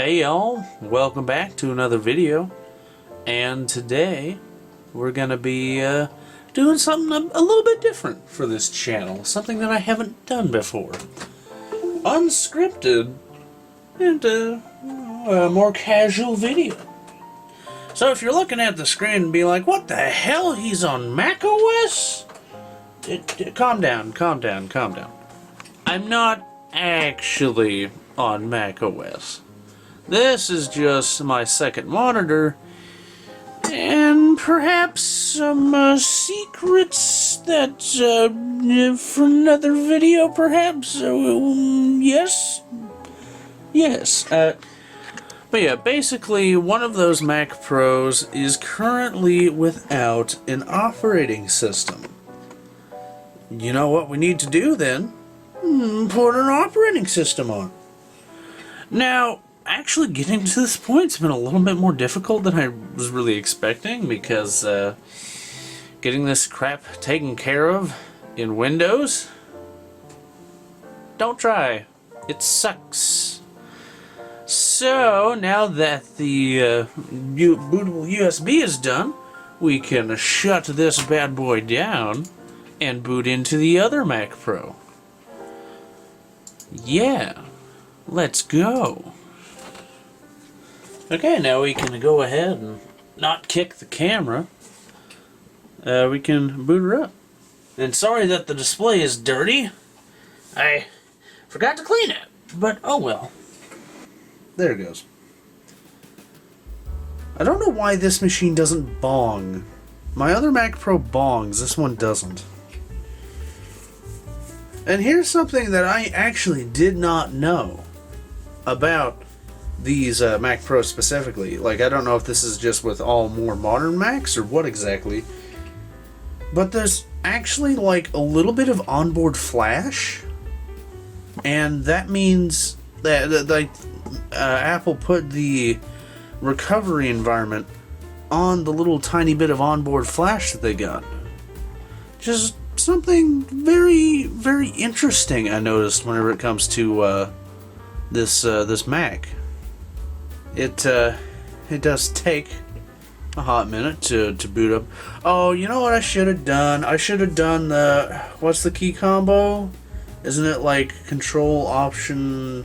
Hey y'all, welcome back to another video, and today we're gonna be doing something a little bit different for this channel, something that I haven't done before. Unscripted and a more casual video. So if you're looking at the screen and be like, what the hell, he's on macOS? Calm down. I'm not actually on macOS. This is just my second monitor, and perhaps some secrets that for another video, perhaps. Yes. But yeah, basically, one of those Mac Pros is currently without an operating system. You know what we need to do then? Put an operating system on. Now, actually getting to this point has been a little bit more difficult than I was really expecting, because getting this crap taken care of in Windows, don't try. It sucks. So now that the bootable USB is done, we can shut this bad boy down and boot into the other Mac Pro. Yeah, let's go. Okay, now we can go ahead and not kick the camera. We can boot her up. And sorry that the display is dirty. I forgot to clean it, but oh well. There it goes. I don't know why this machine doesn't bong. My other Mac Pro bongs, this one doesn't. And here's something that I actually did not know about these Mac Pro specifically. Like, I don't know if this is just with all more modern Macs or what exactly, but there's actually like a little bit of onboard flash, and that means that Apple put the recovery environment on the little tiny bit of onboard flash that they got. Just something very, very interesting I noticed whenever it comes to this Mac. It does take a hot minute to boot up. Oh, you know what I should have done? I should have done the, what's the key combo? Isn't it like Control Option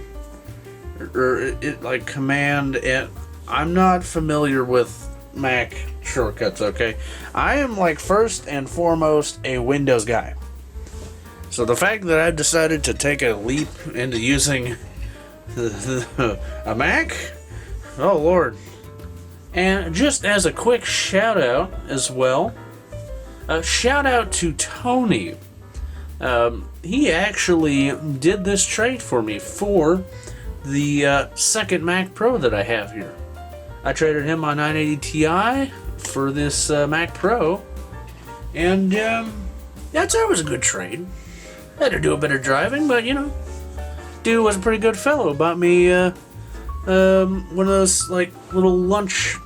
or it like Command? And I'm not familiar with Mac shortcuts, okay? I am like first and foremost a Windows guy. So the fact that I've decided to take a leap into using a Mac, oh Lord. And just as a quick shout out as well, shout out to Tony. He actually did this trade for me for the second Mac Pro that I have here. I traded him my 980 Ti for this Mac Pro, and that's always a good trade. I had to do a bit of driving, but you know, dude was a pretty good fellow. Bought me one of those like little lunch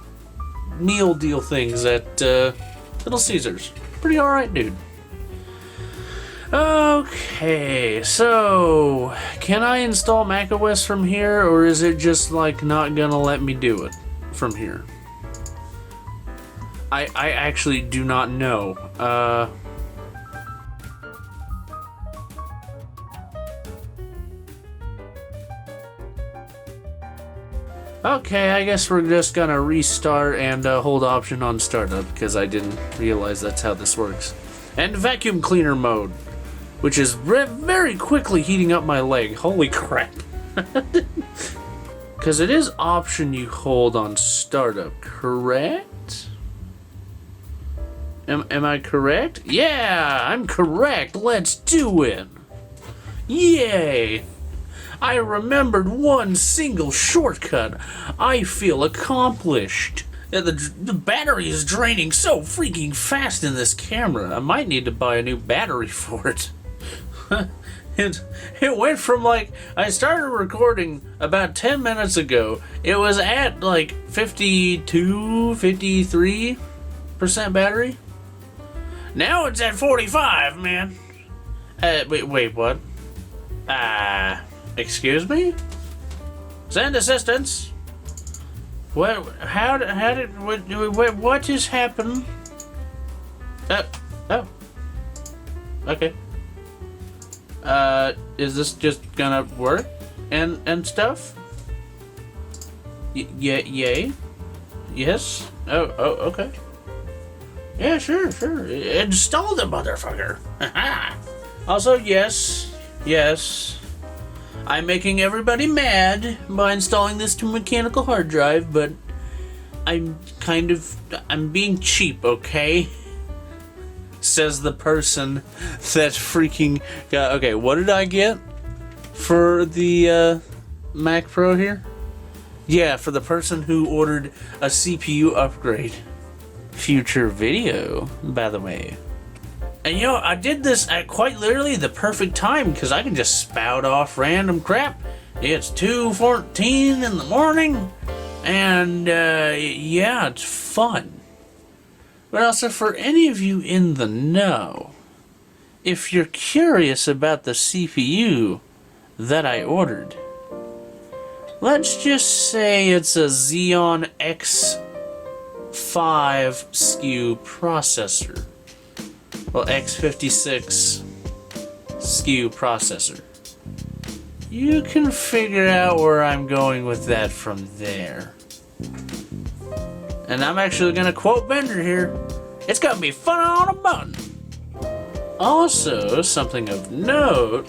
meal deal things at Little Caesars. Pretty alright, dude. Okay, so can I install macOS from here, or is it just like not gonna let me do it from here? I actually do not know. Okay, I guess we're just gonna restart and hold option on startup, because I didn't realize that's how this works. And vacuum cleaner mode, which is very quickly heating up my leg. Holy crap. Because it is option you hold on startup, correct? Am I correct? Yeah, I'm correct. Let's do it. Yay. I remembered one single shortcut. I feel accomplished. The battery is draining so freaking fast in this camera. I might need to buy a new battery for it. It went from like, I started recording about 10 minutes ago. It was at like 52, 53% battery. Now it's at 45, man. Wait, what? Excuse me? Send assistance. What? What just happened? Oh. Okay. Is this just gonna work? And stuff? Yay? Yes? Oh, okay. Yeah, sure. Install the motherfucker. Also, yes. I'm making everybody mad by installing this to mechanical hard drive, but I'm being cheap, okay? Says the person that freaking got... Okay, what did I get for the Mac Pro here? Yeah, for the person who ordered a CPU upgrade. Future video, by the way. And you know, I did this at quite literally the perfect time because I can just spout off random crap. It's 2:14 in the morning, and yeah, it's fun. But also, for any of you in the know, if you're curious about the CPU that I ordered, let's just say it's a Xeon X5 SKU processor. Well, X56 SKU processor. You can figure out where I'm going with that from there. And I'm actually gonna quote Bender here. It's gonna be fun on a bun. Also, something of note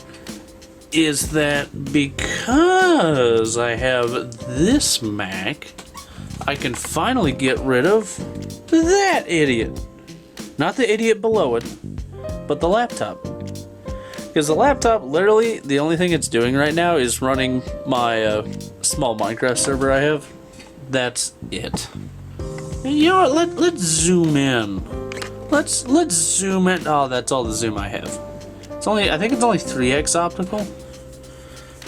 is that because I have this Mac, I can finally get rid of that idiot. Not the idiot below it, but the laptop. Because the laptop, literally, the only thing it's doing right now is running my small Minecraft server I have. That's it. And you know what? Let's zoom in. Let's zoom in. Oh, that's all the zoom I have. I think it's only 3x optical.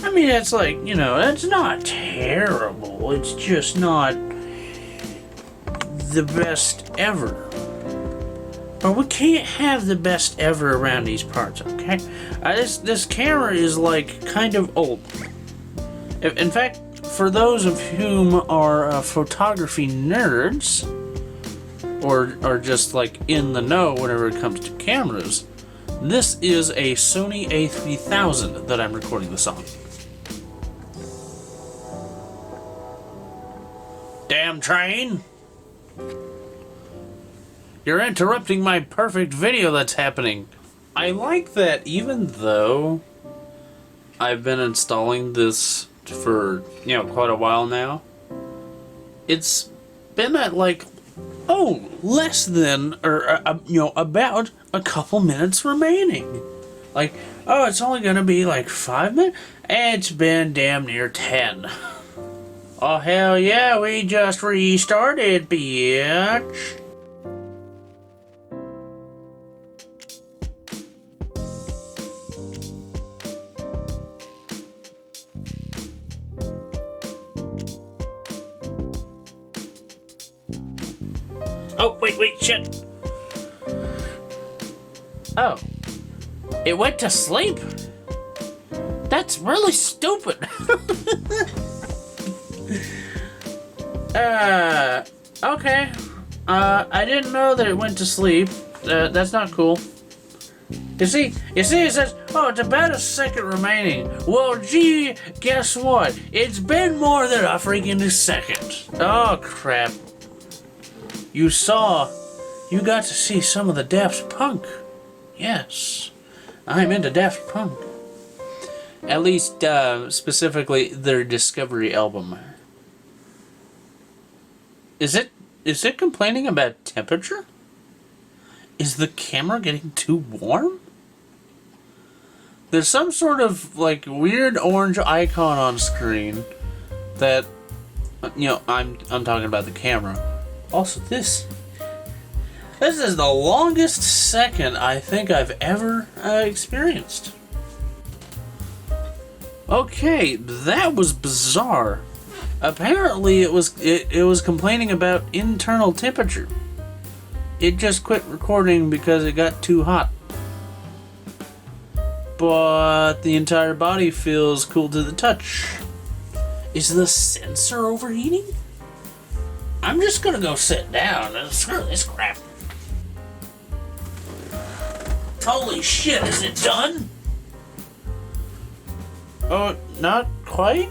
I mean, it's like, you know, it's not terrible. It's just not the best ever. But we can't have the best ever around these parts, okay? This camera is like kind of old. In fact, for those of whom are photography nerds, or just like in the know whenever it comes to cameras, this is a Sony A3000 that I'm recording this on. Damn train! You're interrupting my perfect video that's happening. I like that even though I've been installing this for, you know, quite a while now, it's been at like, less than, or, you know, about a couple minutes remaining. Like, it's only gonna be like 5 minutes? It's been damn near 10. Oh, hell yeah, we just restarted, bitch. Oh, wait, shit. Oh. It went to sleep? That's really stupid. Okay. I didn't know that it went to sleep. That's not cool. You see, it says, it's about a second remaining. Well, gee, guess what? It's been more than a freaking second. Oh, crap. You got to see some of the Daft Punk. Yes, I'm into Daft Punk. At least, specifically, their Discovery album. Is it complaining about temperature? Is the camera getting too warm? There's some sort of, like, weird orange icon on screen that, you know, I'm talking about the camera. Also, this is the longest second I think I've ever experienced. Okay, that was bizarre. Apparently, it was complaining about internal temperature. It just quit recording because it got too hot. But the entire body feels cool to the touch. Is the sensor overheating? I'm just gonna go sit down and screw this crap. Holy shit, is it done? Oh, not quite?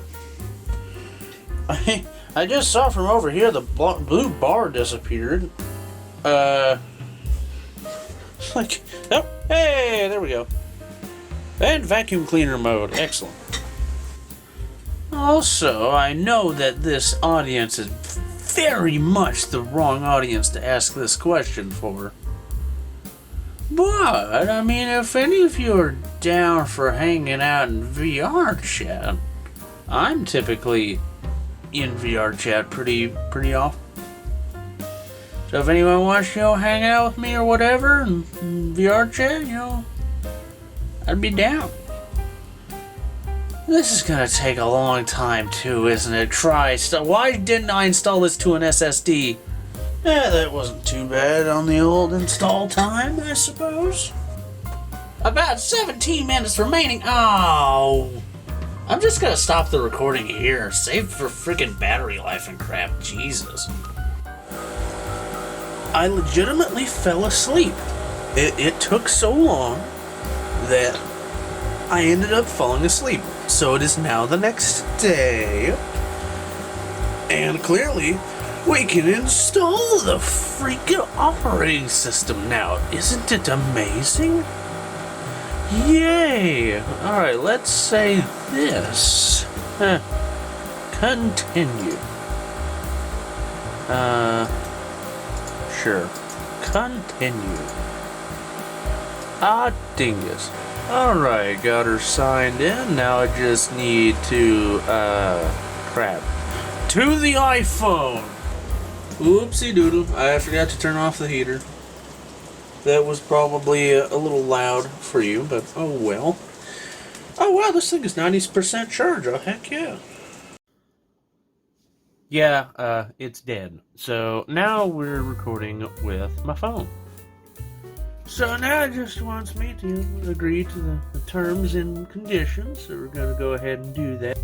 I just saw from over here the blue bar disappeared. Like, oh, hey, there we go. And vacuum cleaner mode, excellent. Also, I know that this audience is very much the wrong audience to ask this question for. But, I mean, if any of you are down for hanging out in VR chat, I'm typically in VR chat pretty often. So if anyone wants to, hang out with me or whatever in VR chat, I'd be down. This is gonna take a long time too, isn't it? Why didn't I install this to an SSD? That wasn't too bad on the old install time, I suppose. About 17 minutes remaining. Oh, I'm just gonna stop the recording here. Save for freaking battery life and crap. Jesus. I legitimately fell asleep. It took so long that I ended up falling asleep. So it is now the next day. And clearly, we can install the freaking operating system now. Isn't it amazing? Yay! Alright, let's say this. Continue. Sure. Continue. Ah, dingus. Alright, got her signed in. Now I just need to, crap. To the iPhone! Oopsie doodle. I forgot to turn off the heater. That was probably a little loud for you, but oh well. Oh wow, this thing is 90% charge. Oh heck yeah. Yeah, it's dead. So now we're recording with my phone. So now it just wants me to agree to the terms and conditions, so we're going to go ahead and do that.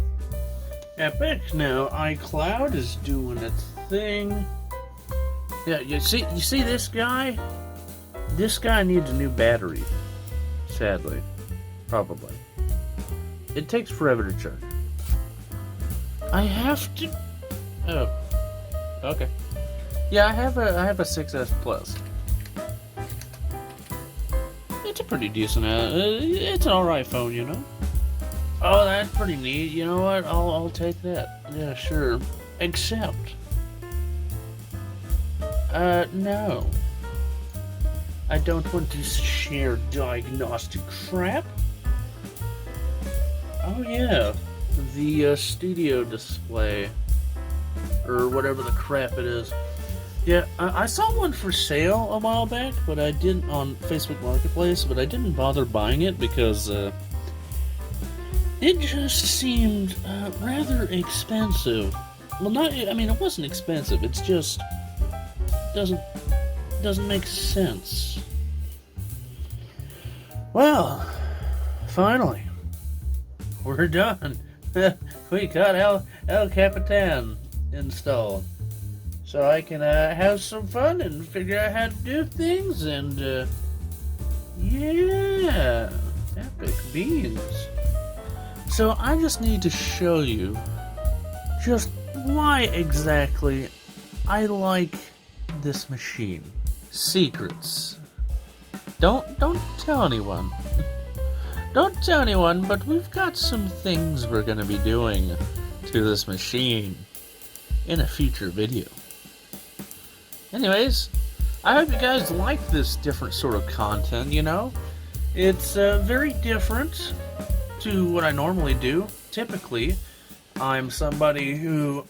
Epic. Now iCloud is doing its thing. Yeah, you see this guy? This guy needs a new battery. Sadly. Probably. It takes forever to charge. I have to... Oh. Okay. Yeah, I have a 6S Plus. It's a pretty decent, it's an alright phone, Oh, that's pretty neat. You know what? I'll take that. Yeah, sure. Except... no. I don't want to share diagnostic crap. Oh yeah, the studio display, or whatever the crap it is. Yeah, I saw one for sale a while back, but I didn't on Facebook Marketplace, but I didn't bother buying it because it just seemed rather expensive. Well, it wasn't expensive. It's just doesn't make sense. Well, finally, we're done. We got El Capitan installed, so I can have some fun and figure out how to do things. And yeah, epic beans. So I just need to show you just why exactly I like this machine. Secrets. Don't tell anyone. Don't tell anyone, but we've got some things we're going to be doing to this machine in a future video. Anyways, I hope you guys like this different sort of content, It's very different to what I normally do. Typically, I'm somebody who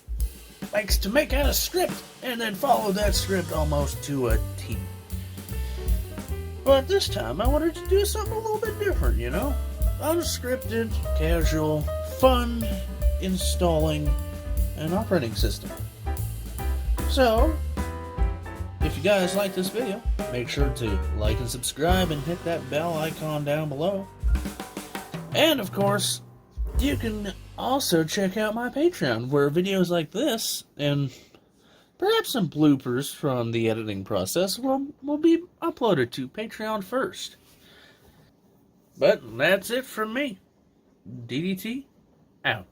likes to make out a script and then follow that script almost to a T. But this time I wanted to do something a little bit different, Unscripted, casual, fun, installing an operating system. So, if you guys like this video, make sure to like and subscribe and hit that bell icon down below. And of course, you can also check out my Patreon, where videos like this and Perhaps some bloopers from the editing process will be uploaded to Patreon first. But that's it from me. DDT out.